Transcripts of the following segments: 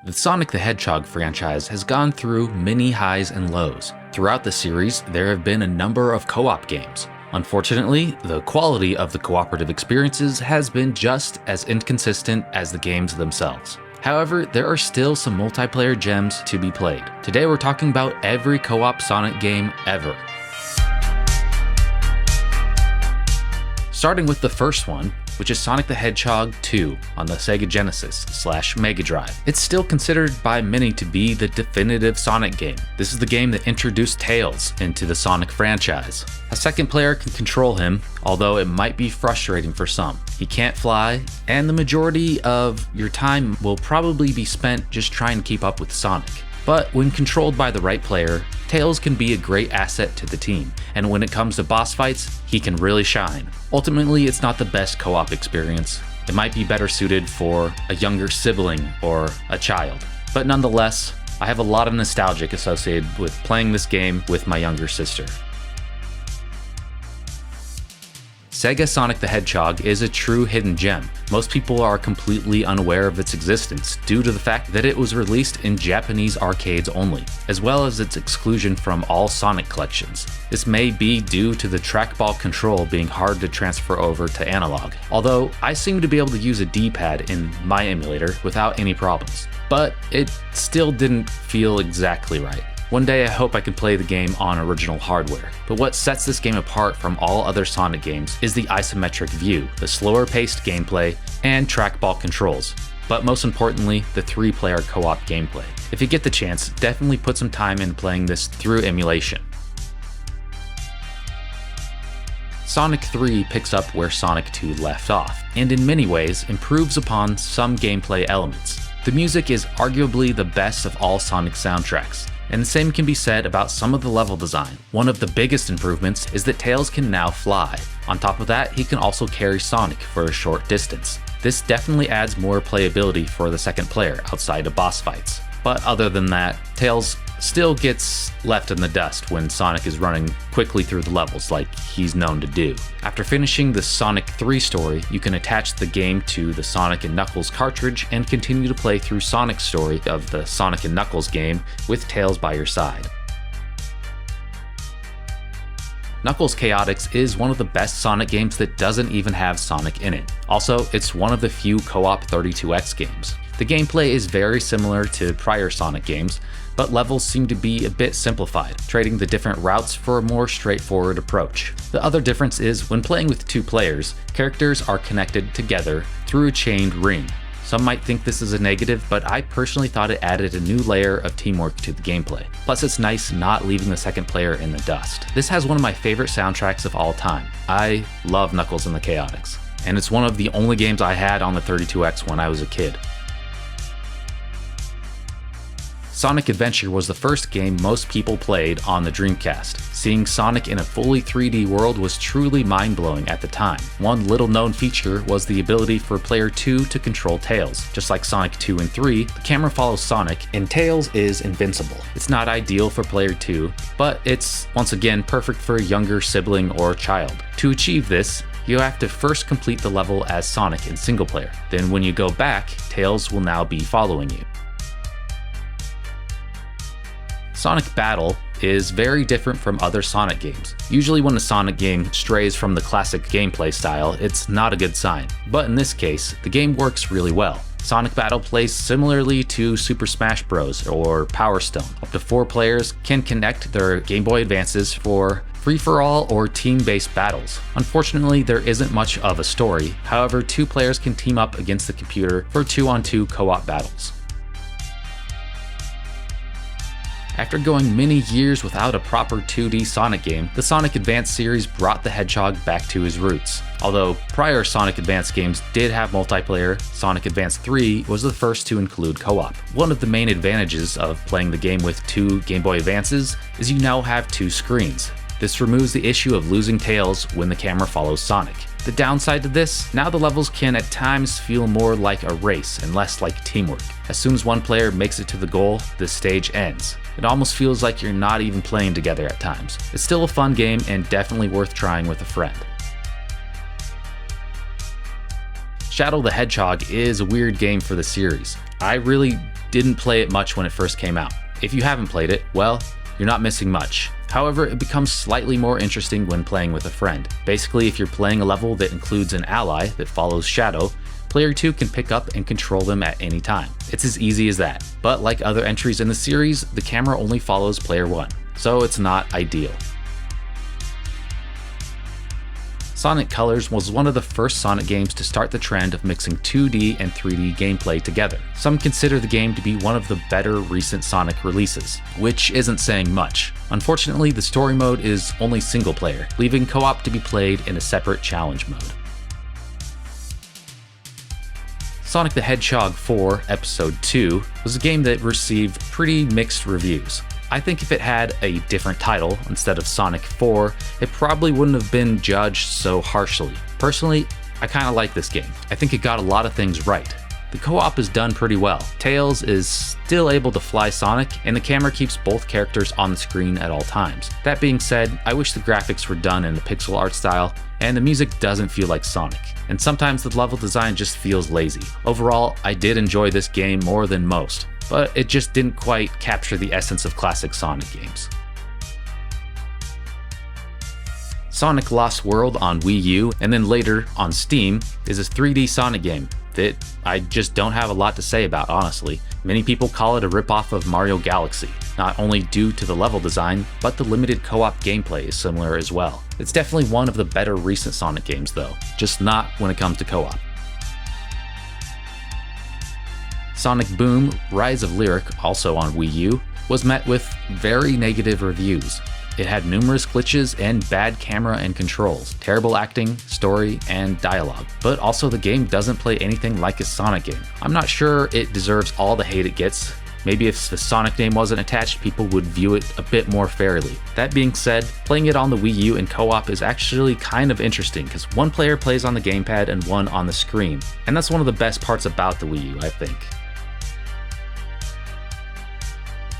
The Sonic the Hedgehog franchise has gone through many highs and lows. Throughout the series, there have been a number of co-op games. Unfortunately, the quality of the cooperative experiences has been just as inconsistent as the games themselves. However, there are still some multiplayer gems to be played. Today we're talking about every co-op Sonic game ever. Starting with the first one, which is Sonic the Hedgehog 2 on the Sega Genesis/Mega Drive. It's still considered by many to be the definitive Sonic game. This is the game that introduced Tails into the Sonic franchise. A second player can control him, although it might be frustrating for some. He can't fly, and the majority of your time will probably be spent just trying to keep up with Sonic. But when controlled by the right player, Tails can be a great asset to the team, and when it comes to boss fights, he can really shine. Ultimately, it's not the best co-op experience. It might be better suited for a younger sibling or a child. But nonetheless, I have a lot of nostalgia associated with playing this game with my younger sister. Sega Sonic the Hedgehog is a true hidden gem. Most people are completely unaware of its existence due to the fact that it was released in Japanese arcades only, as well as its exclusion from all Sonic collections. This may be due to the trackball control being hard to transfer over to analog, although I seem to be able to use a D-pad in my emulator without any problems. But it still didn't feel exactly right. One day I hope I can play the game on original hardware. But what sets this game apart from all other Sonic games is the isometric view, the slower paced gameplay, and trackball controls. But most importantly, the 3-player co-op gameplay. If you get the chance, definitely put some time in playing this through emulation. Sonic 3 picks up where Sonic 2 left off, and in many ways improves upon some gameplay elements. The music is arguably the best of all Sonic soundtracks, and the same can be said about some of the level design. One of the biggest improvements is that Tails can now fly. On top of that, he can also carry Sonic for a short distance. This definitely adds more playability for the second player outside of boss fights. But other than that, Tails still gets left in the dust when Sonic is running quickly through the levels like he's known to do. After finishing the Sonic 3 story, you can attach the game to the Sonic & Knuckles cartridge and continue to play through Sonic's story of the Sonic & Knuckles game with Tails by your side. Knuckles Chaotix is one of the best Sonic games that doesn't even have Sonic in it. Also, it's one of the few co-op 32X games. The gameplay is very similar to prior Sonic games, but levels seem to be a bit simplified, trading the different routes for a more straightforward approach. The other difference is when playing with 2 players, characters are connected together through a chained ring. Some might think this is a negative, but I personally thought it added a new layer of teamwork to the gameplay. Plus, it's nice not leaving the second player in the dust. This has one of my favorite soundtracks of all time. I love Knuckles and the Chaotix, and it's one of the only games I had on the 32X when I was a kid. Sonic Adventure was the first game most people played on the Dreamcast. Seeing Sonic in a fully 3D world was truly mind-blowing at the time. One little-known feature was the ability for player 2 to control Tails. Just like Sonic 2 and 3, the camera follows Sonic, and Tails is invincible. It's not ideal for player 2, but it's, once again, perfect for a younger sibling or child. To achieve this, you have to first complete the level as Sonic in single player. Then when you go back, Tails will now be following you. Sonic Battle is very different from other Sonic games. Usually when a Sonic game strays from the classic gameplay style, it's not a good sign. But in this case, the game works really well. Sonic Battle plays similarly to Super Smash Bros. Or Power Stone. Up to 4 players can connect their Game Boy Advances for free-for-all or team-based battles. Unfortunately, there isn't much of a story. However, 2 players can team up against the computer for 2-on-2 co-op battles. After going many years without a proper 2D Sonic game, the Sonic Advance series brought the Hedgehog back to his roots. Although prior Sonic Advance games did have multiplayer, Sonic Advance 3 was the first to include co-op. One of the main advantages of playing the game with 2 Game Boy Advances is you now have 2 screens. This removes the issue of losing Tails when the camera follows Sonic. The downside to this, now the levels can at times feel more like a race and less like teamwork. As soon as one player makes it to the goal, the stage ends. It almost feels like you're not even playing together at times. It's still a fun game and definitely worth trying with a friend. Shadow the Hedgehog is a weird game for the series. I really didn't play it much when it first came out. If you haven't played it, well, you're not missing much. However, it becomes slightly more interesting when playing with a friend. Basically, if you're playing a level that includes an ally that follows Shadow, player 2 can pick up and control them at any time. It's as easy as that. But like other entries in the series, the camera only follows player 1, so it's not ideal. Sonic Colors was one of the first Sonic games to start the trend of mixing 2D and 3D gameplay together. Some consider the game to be one of the better recent Sonic releases, which isn't saying much. Unfortunately, the story mode is only single player, leaving co-op to be played in a separate challenge mode. Sonic the Hedgehog 4 Episode 2 was a game that received pretty mixed reviews. I think if it had a different title instead of Sonic 4, it probably wouldn't have been judged so harshly. Personally, I kinda like this game. I think it got a lot of things right. The co-op is done pretty well. Tails is still able to fly Sonic, and the camera keeps both characters on the screen at all times. That being said, I wish the graphics were done in the pixel art style, and the music doesn't feel like Sonic. And sometimes the level design just feels lazy. Overall, I did enjoy this game more than most, but it just didn't quite capture the essence of classic Sonic games. Sonic Lost World on Wii U, and then later on Steam, is a 3D Sonic game that I just don't have a lot to say about, honestly. Many people call it a ripoff of Mario Galaxy, not only due to the level design, but the limited co-op gameplay is similar as well. It's definitely one of the better recent Sonic games though, just not when it comes to co-op. Sonic Boom: Rise of Lyric, also on Wii U, was met with very negative reviews. It had numerous glitches and bad camera and controls, terrible acting, story, and dialogue. But also the game doesn't play anything like a Sonic game. I'm not sure it deserves all the hate it gets. Maybe if the Sonic name wasn't attached, people would view it a bit more fairly. That being said, playing it on the Wii U in co-op is actually kind of interesting because one player plays on the gamepad and one on the screen. And that's one of the best parts about the Wii U, I think.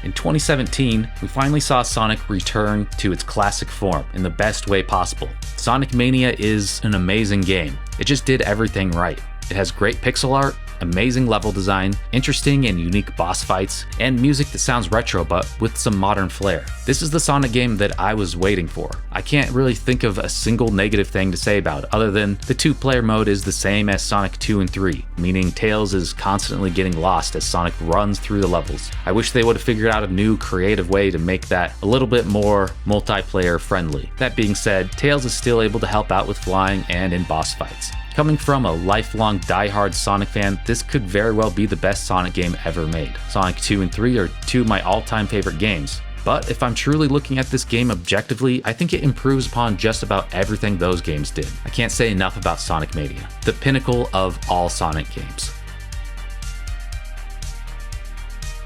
In 2017, we finally saw Sonic return to its classic form in the best way possible. Sonic Mania is an amazing game. It just did everything right. It has great pixel art, amazing level design, interesting and unique boss fights, and music that sounds retro but with some modern flair. This is the Sonic game that I was waiting for. I can't really think of a single negative thing to say about it, other than the two-player mode is the same as Sonic 2 and 3, meaning Tails is constantly getting lost as Sonic runs through the levels. I wish they would have figured out a new creative way to make that a little bit more multiplayer friendly. That being said, Tails is still able to help out with flying and in boss fights. Coming from a lifelong die-hard Sonic fan, this could very well be the best Sonic game ever made. Sonic 2 and 3 are two of my all-time favorite games, but if I'm truly looking at this game objectively, I think it improves upon just about everything those games did. I can't say enough about Sonic Mania, the pinnacle of all Sonic games.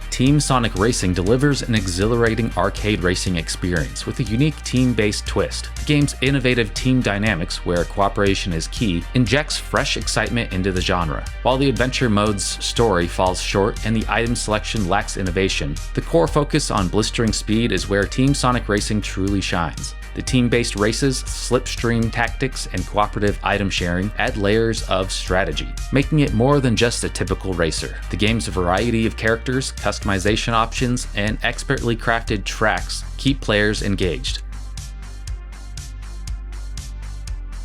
Team Sonic Racing delivers an exhilarating arcade racing experience with a unique team-based twist. The game's innovative team dynamics, where cooperation is key, injects fresh excitement into the genre. While the adventure mode's story falls short and the item selection lacks innovation, the core focus on blistering speed is where Team Sonic Racing truly shines. The team-based races, slipstream tactics, and cooperative item sharing add layers of strategy, making it more than just a typical racer. The game's variety of characters, customization options, and expertly crafted tracks keep players engaged.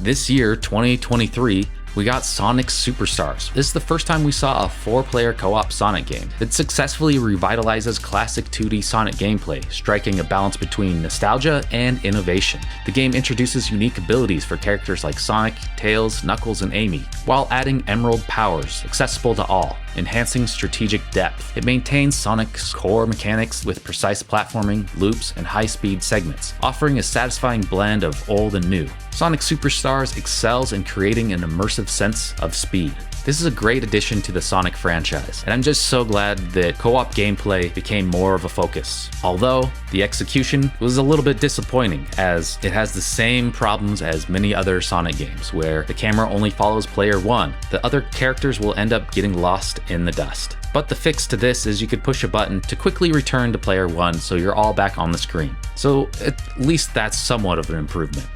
This year, 2023, we got Sonic Superstars. This is the first time we saw a 4-player co-op Sonic game that successfully revitalizes classic 2D Sonic gameplay, striking a balance between nostalgia and innovation. The game introduces unique abilities for characters like Sonic, Tails, Knuckles, and Amy, while adding emerald powers accessible to all, enhancing strategic depth. It maintains Sonic's core mechanics with precise platforming, loops, and high-speed segments, offering a satisfying blend of old and new. Sonic Superstars excels in creating an immersive sense of speed. This is a great addition to the Sonic franchise, and I'm just so glad that co-op gameplay became more of a focus. Although, the execution was a little bit disappointing, as it has the same problems as many other Sonic games, where the camera only follows player 1. The other characters will end up getting lost in the dust. But the fix to this is you could push a button to quickly return to player 1 so you're all back on the screen. So at least that's somewhat of an improvement.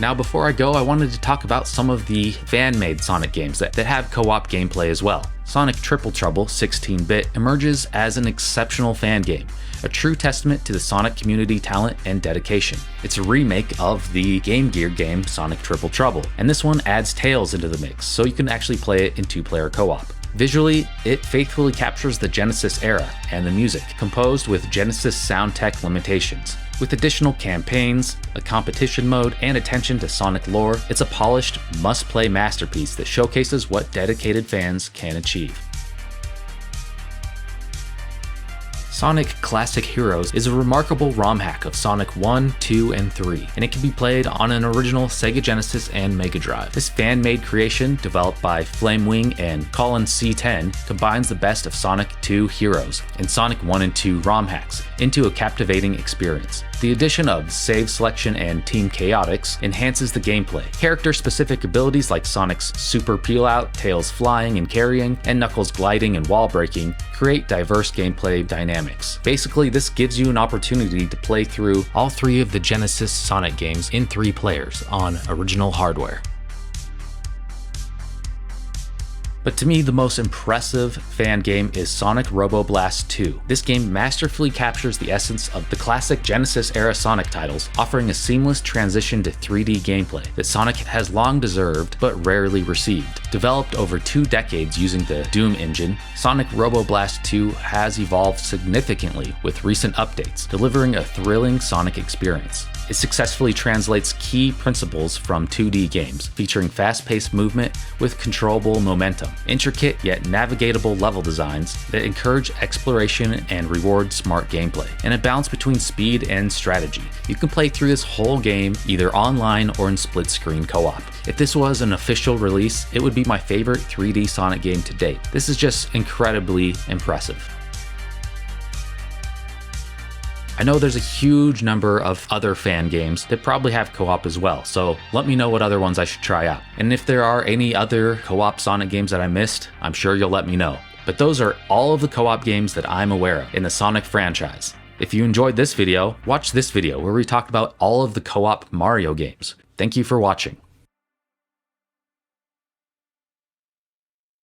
Now before I go, I wanted to talk about some of the fan-made Sonic games that have co-op gameplay as well. Sonic Triple Trouble 16-bit emerges as an exceptional fan game, a true testament to the Sonic community talent and dedication. It's a remake of the Game Gear game Sonic Triple Trouble, and this one adds Tails into the mix, so you can actually play it in 2-player co-op. Visually, it faithfully captures the Genesis era and the music, composed with Genesis sound tech limitations. With additional campaigns, a competition mode, and attention to Sonic lore, it's a polished, must-play masterpiece that showcases what dedicated fans can achieve. Sonic Classic Heroes is a remarkable ROM hack of Sonic 1, 2, and 3, and it can be played on an original Sega Genesis and Mega Drive. This fan-made creation, developed by Flamewing and Colin C10, combines the best of Sonic 2 Heroes and Sonic 1 and 2 ROM hacks into a captivating experience. The addition of save selection and Team Chaotix enhances the gameplay. Character-specific abilities like Sonic's super peel-out, Tails flying and carrying, and Knuckles gliding and wall breaking create diverse gameplay dynamics. Basically, this gives you an opportunity to play through all 3 of the Genesis Sonic games in 3 players on original hardware. But to me, the most impressive fan game is Sonic Robo Blast 2. This game masterfully captures the essence of the classic Genesis-era Sonic titles, offering a seamless transition to 3D gameplay that Sonic has long deserved but rarely received. Developed over 2 decades using the Doom engine, Sonic Robo Blast 2 has evolved significantly with recent updates, delivering a thrilling Sonic experience. It successfully translates key principles from 2D games, featuring fast-paced movement with controllable momentum, intricate yet navigatable level designs that encourage exploration and reward smart gameplay, and a balance between speed and strategy. You can play through this whole game either online or in split-screen co-op. If this was an official release, it would be my favorite 3D Sonic game to date. This is just incredibly impressive. I know there's a huge number of other fan games that probably have co-op as well, so let me know what other ones I should try out. And if there are any other co-op Sonic games that I missed, I'm sure you'll let me know. But those are all of the co-op games that I'm aware of in the Sonic franchise. If you enjoyed this video, watch this video where we talked about all of the co-op Mario games. Thank you for watching.